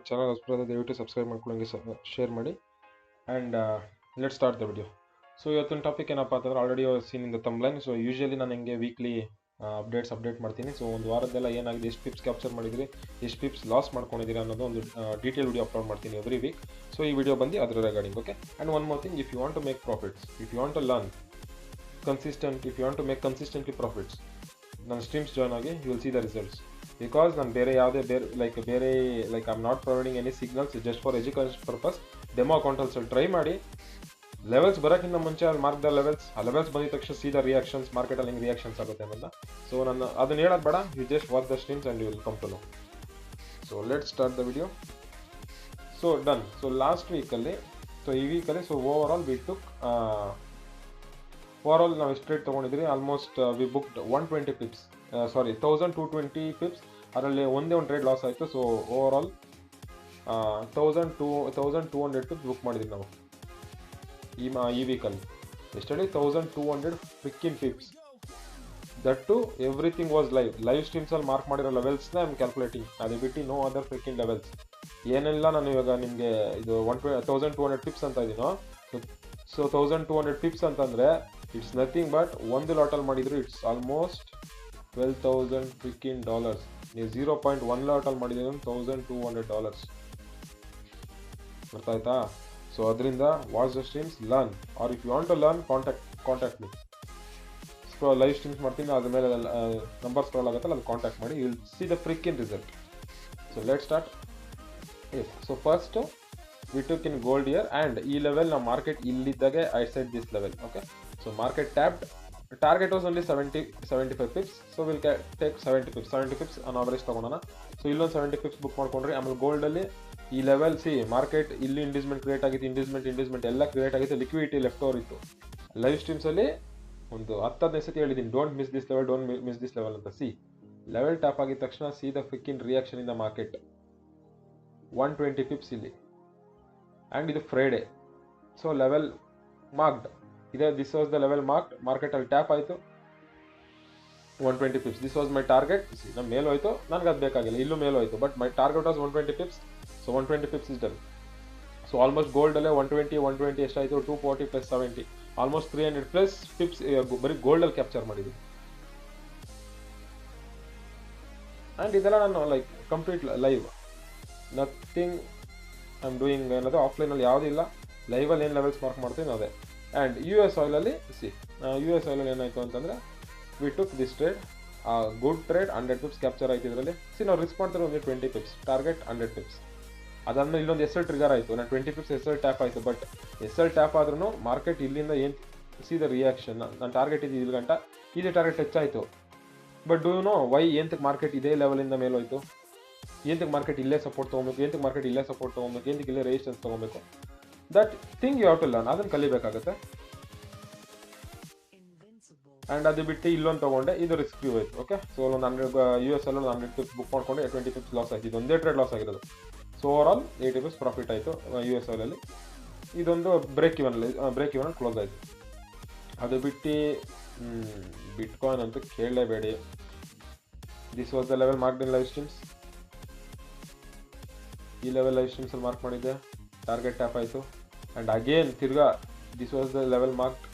Channel ಹೊಸಬರಾದ ದಯವಿಟ್ಟು subscribe ಮಾಡ್ಕೊಳ್ಳಿ, share ಮಾಡಿ and let start the video. So ಇವತ್ತಿನ ಟಾಪಿಕ್ ಏನಪ್ಪ ಅಂತಂದ್ರೆ already seen in the ತಮ್ಲೈನ್. So usually ನಾನು ಹೆಂಗೆ ವೀಕ್ಲಿ ಅಪ್ಡೇಟ್ ಮಾಡ್ತೀನಿ. ಸೊ ಒಂದು ವಾರದೆಲ್ಲ ಏನಾಗಿದೆ, ಎಷ್ಟು ಪಿಪ್ಸ್ ಕ್ಯಾಪ್ಚರ್ ಮಾಡಿದಿರಿ, ಎಷ್ಟು ಪಿಪ್ಸ್ ಲಾಸ್ ಮಾಡ್ಕೊಂಡಿದ್ದೀರಿ ಅನ್ನೋದು ಒಂದು ಡೀಟೇಲ್ ವಿಡಿಯೋ ಅಪ್ಲೋಡ್ ಮಾಡ್ತೀನಿ ಎವ್ರಿ ವೀಕ್. ಸೊ ಈ ವಿಡಿಯೋ ಬಂದು ಅದರ regarding. Okay, and one more thing, if you want to make profits, if you want to learn if you want to make consistently profits, ನನ್ನ streams join ಆಗಿ you will see the results. Because ನಾನು ಬೇರೆ I am not providing any signals, just for education purpose. Demo ಅಕೌಂಟಲ್ಲಿ try ಮಾಡಿ levels ಬರೋಕ್ಕಿಂತ ಮುಂಚೆ ಅಲ್ಲಿ mark the levels, ಆ ಲೆವೆಲ್ಸ್ ಬಂದಿದ ತಕ್ಷಣ ಸೀದಾ ರಿಯಾಕ್ಷನ್ಸ್, ಮಾರ್ಕೆಟಲ್ಲಿ ಹೆಂಗೆ ರಿಯಾಕ್ಷನ್ಸ್ ಆಗುತ್ತೆ ಅನ್ನೋದು. ಸೊ ನಾನು ಅದನ್ನ ಹೇಳೋದು ಬೇಡ, you just watch the streams and you will come to know. So let start the video. So done. So last ವೀಕಲ್ಲಿ, ಈ ವೀಕಲ್ಲಿ ಓವರ್ ಆಲ್ ನಾವು ಎಷ್ಟು ರೇಟ್ ತೊಗೊಂಡಿದ್ರಿ, almost we booked 120 pips, 1220 pips. ಅದರಲ್ಲಿ ಒಂದೇ ಒಂದು ಟ್ರೇಡ್ ಲಾಸ್ ಆಯಿತು. So over all 1200 pips book ಮಾಡಿದ್ವಿ ನಾವು ಈ ವೀಕಲ್ಲಿ. ಎಷ್ಟೇ 1200 freaking pips. That to everything was live ಸ್ಟ್ರೀಮ್ಸಲ್ಲಿ ಮಾರ್ಕ್ ಮಾಡಿರೋ ಲೆವೆಲ್ಸ್ನ ಐ ಆಮ್ ಕ್ಯಾಲ್ಕುಲೇಟಿಂಗ್. ಅದು ಬಿಟ್ಟು ನೋ ಅದರ್ ಫ್ರಿಕ್ಕಿನ್ ಲೆವೆಲ್ಸ್ ಏನೆಲ್ಲ ನಾನು ಇವಾಗ ನಿಮಗೆ ಇದು 1200 ಪಿಪ್ಸ್ ಅಂತ ಇದ್ದೀನೋ. ಸೊ 1200 ಪಿಪ್ಸ್ ಅಂತಂದರೆ ಇಟ್ಸ್ ನಥಿಂಗ್ ಬಟ್ ಒಂದು ಲಾಟಲ್ಲಿ ಮಾಡಿದ್ರು ಇಟ್ಸ್ ಆಲ್ಮೋಸ್ಟ್ $12,000 ಫ್ರಿಕ್ಕಿನ್ ಡಾಲರ್ಸ್. ನೀವು 0.1 ಲಾಟಲ್ಲಿ ಮಾಡಿದ್ರೆ $1,200. ಅರ್ಥ ಆಯ್ತಾ? ಸೊ ಅದರಿಂದ watch the streams, learn, or if you want to learn contact me. Live streams ಮಾಡ್ತೀನಿ, ಅದ್ರ ಮೇಲೆ ನಂಬರ್ ಸ್ಕ್ರಾಲ್ ಆಗುತ್ತಲ್ಲ, ಅದು ಕಾಂಟ್ಯಾಕ್ಟ್ ಮಾಡಿ, you will see the freaking result. So let start. Yes, so first we took in gold here, and ಈ level ನಾವು market ಇಲ್ಲಿದ್ದಾಗೆ I said this level. okay, so market tapped, target was only 75 pips, so we'll take 70 pips on average ತಗೊಳ್ಳೋಣ. So ಇಲ್ಲೊಂದು 70 pips book ಮಾಡ್ಕೊಂಡ್ರಿ. ಆಮೇಲೆ ಗೋಲ್ಡಲ್ಲಿ ಈ level market ಇಲ್ಲಿ ಇಂಡಿಸ್ಮೆಂಟ್ create ಆಗಿತ್ತು, ಇಂಡಿಸ್ಮೆಂಟ್ ಎಲ್ಲ ಕ್ರಿಯೇಟ್ ಆಗಿತ್ತು, ಲಿಕ್ವಿಡಿಟಿ ಲೆಫ್ಟ್ ಓವರ್ ಇತ್ತು. ಲೈವ್ ಸ್ಟ್ರೀಮ್ಸಲ್ಲಿ ಒಂದು 10-15 ಸತಿ ಹೇಳಿದ್ದೀನಿ, ಡೋಂಟ್ ಮಿಸ್ ದಿಸ್ ಲೆವೆಲ್ ಅಂತ. ಲೆವೆಲ್ ಟಾಪ್ ಆಗಿದ ತಕ್ಷಣ see the freaking reaction in the market. 120 pips ಇಲ್ಲಿ, ಆ್ಯಂಡ್ ಇದು ಫ್ರೈಡೆ. ಸೊ ಲೆವೆಲ್ ಮಾರ್ಕ್ಡ್ ಇದೆ, this was the level marked. ಮಾರ್ಕೆಟಲ್ಲಿ ಟ್ಯಾಪ್ ಆಯಿತು 120 pips. This was my target. ನಮ್ಮ ಮೇಲೂ ಹೋಯ್ತು, ನನಗೆ ಅದು ಬೇಕಾಗಿಲ್ಲ, ಇಲ್ಲೂ ಮೇಲೂ ಹೋಯ್ತು, but my target was 120 pips. So 120 pips is done. So almost ಗೋಲ್ಡಲ್ಲೇ 120 ಎಷ್ಟಾಯಿತು, 240 + 70, ಆಲ್ಮೋಸ್ಟ್ 300+ ಪಿಪ್ಸ್ ಬರೀ ಗೋಲ್ಡಲ್ಲಿ ಕ್ಯಾಪ್ಚರ್ ಮಾಡಿದ್ವಿ. ಆ್ಯಂಡ್ ಇದೆಲ್ಲ ನಾನು complete live, nothing I am doing ಅನ್ನೋದು. ಆಫ್ಲೈನಲ್ಲಿ ಯಾವುದೂ ಇಲ್ಲ, ಲೈವಲ್ಲಿ ಏನು ಲೆವೆಲ್ಸ್ ಮಾರ್ಕ್ ಮಾಡ್ತೀನಿ ಅದೇ. ಆ್ಯಂಡ್ US ಆಯಿಲಲ್ಲಿ US ಆಯಿಲಲ್ಲಿ ಏನಾಯಿತು ಅಂತಂದರೆ, we took this trade, good trade, 100 pips capture ಆಯಿತು ಇದರಲ್ಲಿ. ನಾವು ರಿಸ್ಕ್ ಮಾಡ್ತಿರೋ ಒಂದು 20 pips, ಟಾರ್ಗೆಟ್ 100 pips. ಅದಾದ್ಮೇಲೆ ಇಲ್ಲೊಂದು SL ಟ್ರಿಗರ್ ಆಯಿತು, ನಾನು 20 pips SL ಟ್ಯಾಪ್ ಆಯಿತು. ಬಟ್ SL ಟ್ಯಾಪ್ ಆದ್ರೂ ಮಾರ್ಕೆಟ್ ಇಲ್ಲಿಂದ ಏನು ಸಿ ದ ರಿಯಾಕ್ಷನ್, ನಾನು ಟಾರ್ಗೆಟ್ ಇದ್ದು ಇಲ್ಲಿ ಗಂಟ, ಇಲ್ಲಿ ಟಾರ್ಗೆಟ್ ಟಚ್ ಆಯಿತು. But do you know why ಏಂತಕ್ಕೆ ಮಾರ್ಕೆಟ್ ಇದೇ ಲೆವೆಲಿಂದ ಮೇಲೆ ಹೋಯಿತು? ಏಂತಕ್ಕೆ ಮಾರ್ಕೆಟ್ ಇಲ್ಲೇ ಸಪೋರ್ಟ್ ತೊಗೊಬೇಕು, ಏಂತಕ್ಕೆ ಮಾರ್ಕೆಟ್ ಇಲ್ಲೇ ಸಪೋರ್ಟ್ ತೊಗೊಬೇಕು, ಏಂತಕ್ಕೆ ಇಲ್ಲೇ ರೆಸಿಸ್ಟೆನ್ಸ್ ತೊಗೊಬೇಕು? That thing you have to learn, ಅದನ್ನು ಕಲಿಬೇಕಾಗುತ್ತೆ. ಆ್ಯಂಡ್ ಅದು ಬಿಟ್ಟು ಇಲ್ಲೊಂದು ತೊಗೊಂಡೆ, ಇದು ರಿಸ್ಕ್ ವ್ಯೂ ಆಯಿತು. ಓಕೆ, ಸೊ ಒಂದು 100 US ಅಲ್ಲಿ 100 pips ಬುಕ್ ಮಾಡ್ಕೊಂಡೆ, 20 pips ಲಾಸ್ ಆಯಿತು. ಇದೊಂದೇ ಟ್ರೇಡ್ ಲಾಸ್ ಆಗಿರೋದು. So over all 80 pips profit ಆಯಿತು US ಆಯಿಲಲ್ಲಿ. ಇದೊಂದು ಬ್ರೇಕ್ ಇವನ್ ಕ್ಲೋಸ್ ಆಯಿತು. ಅದು ಬಿಟ್ಟು ಬಿಟ್ಕಾಯಿನ್ ಅಂತೂ ಕೇಳಲೇಬೇಡಿ. This was the level marked in live streams. ಈ ಲೆವೆಲ್ ಲೈವ್ ಸ್ಟ್ರೀಮ್ಸಲ್ಲಿ ಮಾರ್ಕ್ ಮಾಡಿದ್ದೆ, ಟಾರ್ಗೆಟ್ ಟ್ಯಾಪ್ ಆಯಿತು. ಆ್ಯಂಡ್ ಅಗೇನ್ ತಿರ್ಗಾ this was the level marked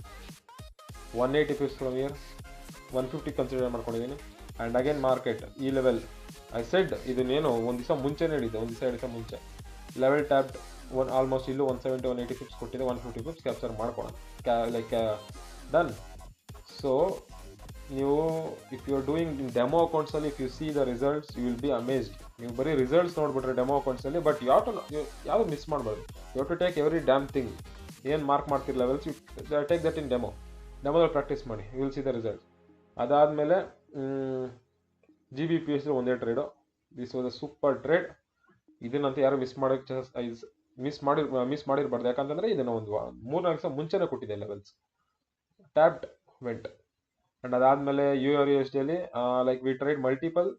180 pips from here, 150 consider ಮಾಡ್ಕೊಂಡಿದ್ದೀನಿ. ಆ್ಯಂಡ್ ಅಗೇನ್ ಮಾರ್ಕೆಟ್ ಈ ಲೆವೆಲ್ ಐ ಸೆಡ್, ಇದನ್ನೇನು ಒಂದು ದಿವಸ ಮುಂಚೆನೇ ಹೇಳಿದ್ದೆ, ಒಂದು ದಿವಸ ಮುಂಚೆ. ಲೆವೆಲ್ ಟ್ಯಾಪ್ಡ್ ಆಲ್ಮೋಸ್ಟ್ ಇಲ್ಲೂ 170-180 pips ಕೊಟ್ಟಿದೆ, 150 pips ಕ್ಯಾಪ್ಚರ್ ಮಾಡ್ಕೊಳ್ಳೋಣ, ಡನ್. ಸೊ ನೀವು if you are doing in demo ಅಕೌಂಟ್ಸಲ್ಲಿ, if you see the results you will be amazed. ನೀವು ಬರೀ ರಿಸಲ್ಟ್ಸ್ ನೋಡ್ಬಿಟ್ರೆ ಡೆಮೋ ಅಕೌಂಟ್ಸಲ್ಲಿ, ಬಟ್ ಯಾವುದು ಮಿಸ್ ಮಾಡಬಾರ್ದು. You have to take every damn thing. ಏನು ಮಾರ್ಕ್ ಮಾಡ್ತೀರಿ levels, you take that in ಡೆಮೋದಲ್ಲಿ ಪ್ರಾಕ್ಟೀಸ್ ಮಾಡಿ, you will see the results. ಅದಾದಮೇಲೆ GBPS ಒಂದೇ trade. This was a super trade. ಇದನ್ನಂತೂ ಯಾರು ಮಿಸ್ ಮಾಡಿರಬಾರ್ದು. ಯಾಕಂತಂದರೆ ಇದನ್ನು ಒಂದು 3-4 ದಿವಸ ಮುಂಚೆನೇ ಕೊಟ್ಟಿದೆ ಲೆವೆಲ್ಸ್. Tapped went. ಆ್ಯಂಡ್ ಅದಾದಮೇಲೆ USDಯಲ್ಲಿ we trade multiple,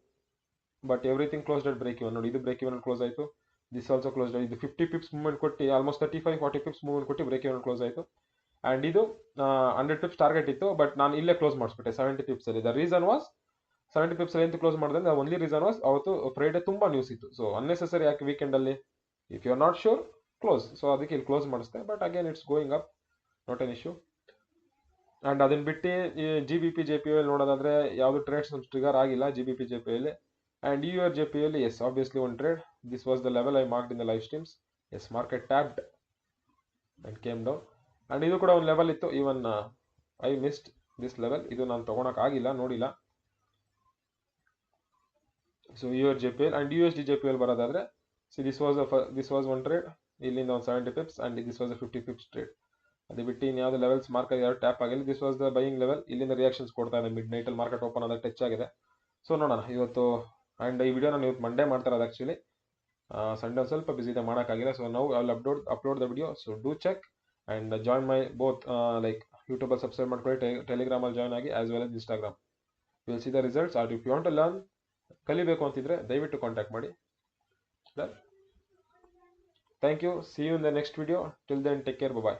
but everything closed at break even. ನೋಡಿ, ಇದು ಬ್ರೇಕ್ ಇವನ್ ಕ್ಲೋಸ್ ಆಯಿತು. This also closed. ಇದು 50 pips ಮೂವ್ಮೆಂಟ್ ಕೊಟ್ಟು ಆಲ್ಮೋಸ್ಟ್ 35-40 pips ಮೂವ್ಮೆಂಟ್ ಕೊಟ್ಟು ಬ್ರೇಕ್ ಇವನ್ ಕ್ಲೋಸ್ ಆಯಿತು. ಆ್ಯಂಡ್ ಇದು 100 pips ಟಾರ್ಗೆಟ್ ಇತ್ತು, ಬಟ್ ನಾನು ಇಲ್ಲೇ ಕ್ಲೋಸ್ ಮಾಡಿಸ್ಬಿಟ್ಟೆ 70 pips ಅಲ್ಲಿ. ದ ರೀಸನ್ ವಾಸ್ 70 ಪಿಪ್ಸ್ ಎಂತ ಕ್ಲೋಸ್ ಮಾಡಿದ್ರೆ ಓನ್ಲಿ ರೀಸನ್ ವಾಸ್ ಅವತ್ತು ಫ್ರೈಡೆ ತುಂಬಾ ನ್ಯೂಸ್ ಇತ್ತು. ಸೊ ಅನ್ನೆಸೆಸರಿ ಯಾಕೆ ವೀಕೆಂಡ್ ಅಲ್ಲಿ, if you are not sure close. So ಅದಕ್ಕೆ ಇಲ್ಲಿ ಕ್ಲೋಸ್ ಮಾಡಿಸ್ತೆ, but again it's going up, not an issue. And ಅದನ್ನ ಬಿಟ್ಟು ಈ GBP JPY ನೋಡೋದಾದ್ರೆ ಯಾವುದು ಟ್ರೇಡ್ಸ್ ಟ್ರಿಗರ್ ಆಗಿಲ್ಲ GBP JPY ಅಲ್ಲಿ. ಅಂಡ್ UR JPY ಅಲ್ಲಿ as obviously one trade, this was the level I marked in the live streams. As market tapped and came down. And ಇದು ಕೂಡ ಒಂದು ಲೆವೆಲ್ ಇತ್ತು, even I missed this level, ಇದು ನಾನು ತಗೊಳಕ್ ಆಗಿಲ್ಲ, ನೋಡಿಲ್ಲ. So UR JPY and USD JPY ಬರೋದಾದ್ರೆ ದಿಸ್ ವಾಸ್ ಒನ್ ಟ್ರೇಡ್, ಇಲ್ಲಿಂದ ಒಂದು 70 pips and this was 50 pips trade. ಅದು ಬಿಟ್ಟು ಇನ್ಯಾವುದು ಲೆವೆಲ್ಸ್ ಮಾರ್ಕ್ ಯಾರು ಟ್ಯಾಪ್ ಆಗಿಲ್ಲ. This was the buying level, ಇಲ್ಲಿಂದ ರಿಯಾಕ್ಷನ್ಸ್ ಕೊಡ್ತಾ ಇದೆ ಮಿಡ್ ನೈಟ್ ಅಲ್ಲಿ ಮಾರ್ಕೆಟ್ ಓಪನ್ ಆದಾಗ ಟಚ್ ಆಗಿದೆ. ಸೊ ನೋಡೋಣ ಇವತ್ತು. ಅಂಡ್ ಈ ವಿಡಿಯೋ ನಾನು ಇವತ್ತು ಮಂಡೇ ಮಾಡ್ತಾ ಇರೋದು ಆಕ್ಚುಲಿ, ಸಂಡೇ ಒಂದು ಸ್ವಲ್ಪ ಬಿಸಿ ಇದೆ ಮಾಡೋಕ್ಕಾಗಿಲ್ಲ. ಸೊ ನಾವು I will upload the video, so do check and join my both like ಯೂಟ್ಯೂಬಲ್ಲಿ ಸಬ್ಸ್ಕ್ರೈಬ್ ಮಾಡ್ಕೊಳ್ಳಿ, ಟೆಲಿಗ್ರಾಮಲ್ಲಿ ಜಾಯ್ನ್ ಆಗಿ as well as Instagram. Will see the results. Or if you want to learn, ಕಲಿಬೇಕು ಅಂತಿದ್ರೆ ದಯವಿಟ್ಟು ಕಾಂಟ್ಯಾಕ್ಟ್ ಮಾಡಿ. Thank you, see you in the next video. Till then take care, bye.